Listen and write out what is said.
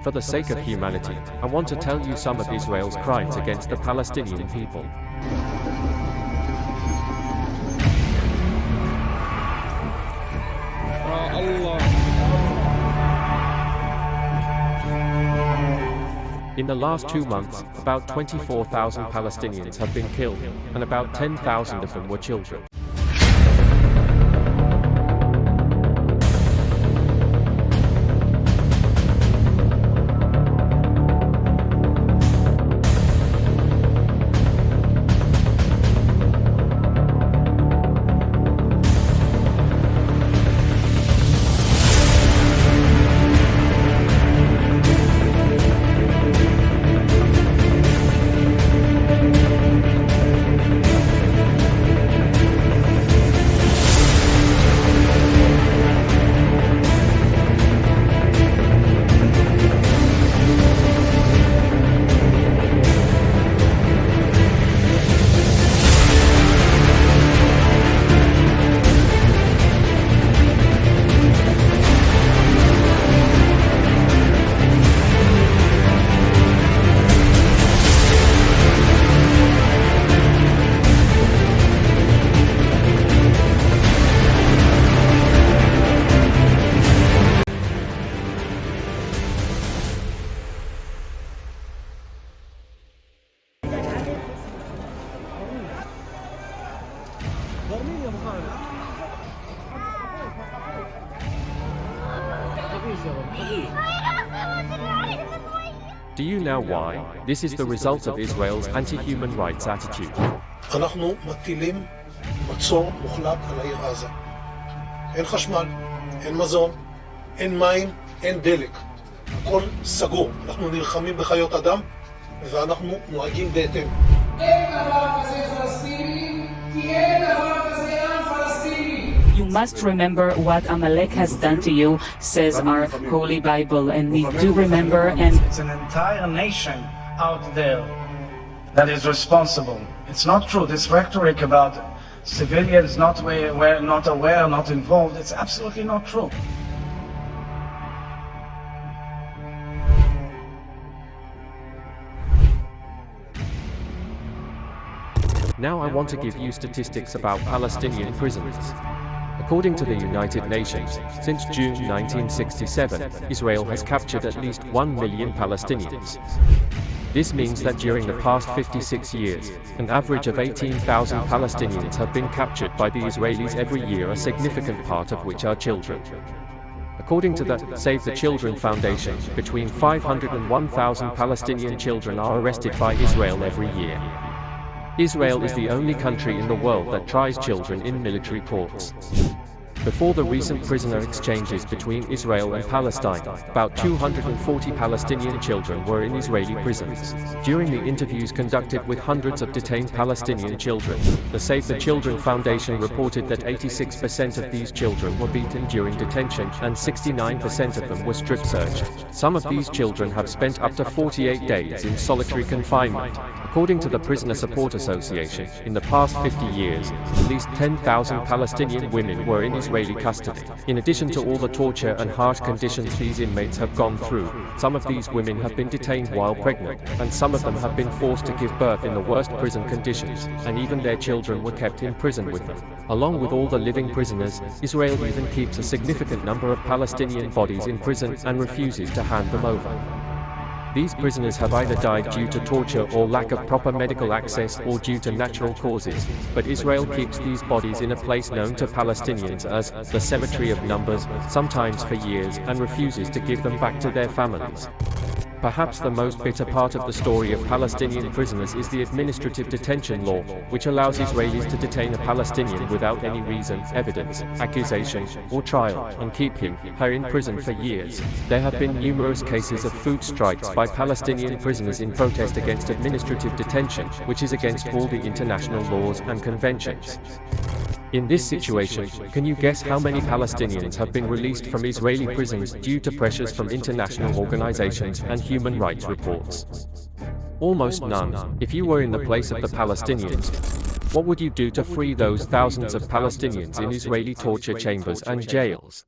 For the sake of humanity, I want to tell you some of Israel's crimes against the Palestinian people. In the last 2 months, about 24,000 Palestinians have been killed, and about 10,000 of them were children. Do you know why? This is the result of Israel's anti-human rights attitude. אנחנו מטילים מצור מוחלט על העיר עזה. אין חשמל, אין מזון, אין מים, אין דלק. הכל סגור. אנחנו נלחמים בחיות אדם ואנחנו נוהגים בהתאם. אין דבר כזה פלסטיני, כי אין דבר כזה עם פלסטיני. You must remember what Amalek has done to you, says our Holy Bible, and we do remember. And it's an entire nation out there that is responsible. It's not true. This rhetoric about civilians not aware, not involved, it's absolutely not true. Now I want to give you statistics about Palestinian prisoners. According to the United Nations, since June 1967, Israel has captured at least 1 million Palestinians. This means that during the past 56 years, an average of 18,000 Palestinians have been captured by the Israelis every year, a significant part of which are children. According to the Save the Children Foundation, between 500 and 1,000 Palestinian children are arrested by Israel every year. Israel is the only country in the world that tries children in military courts. Before the recent prisoner exchanges between Israel and Palestine, about 240 Palestinian children were in Israeli prisons. During the interviews conducted with hundreds of detained Palestinian children, the Save the Children Foundation reported that 86% of these children were beaten during detention and 69% of them were strip searched. Some of these children have spent up to 48 days in solitary confinement. According to the Prisoner Support Association, in the past 50 years, at least 10,000 Palestinian women were in Israeli custody. In addition to all the torture and harsh conditions these inmates have gone through, some of these women have been detained while pregnant, and some of them have been forced to give birth in the worst prison conditions, and even their children were kept in prison with them. Along with all the living prisoners, Israel even keeps a significant number of Palestinian bodies in prison and refuses to hand them over. These prisoners have either died due to torture or lack of proper medical access or due to natural causes, but Israel keeps these bodies in a place known to Palestinians as the Cemetery of Numbers, sometimes for years, and refuses to give them back to their families. Perhaps the most bitter part of the story of Palestinian prisoners is the administrative detention law, which allows Israelis to detain a Palestinian without any reason, evidence, accusation, or trial, and keep her in prison for years. There have been numerous cases of food strikes by Palestinian prisoners in protest against administrative detention, which is against all the international laws and conventions. In this situation, can you guess how many Palestinians have been released from Israeli prisons due to pressures from international organizations and human rights reports? Almost none. If you were in the place of the Palestinians, what would you do to free those thousands of Palestinians in Israeli torture chambers and jails?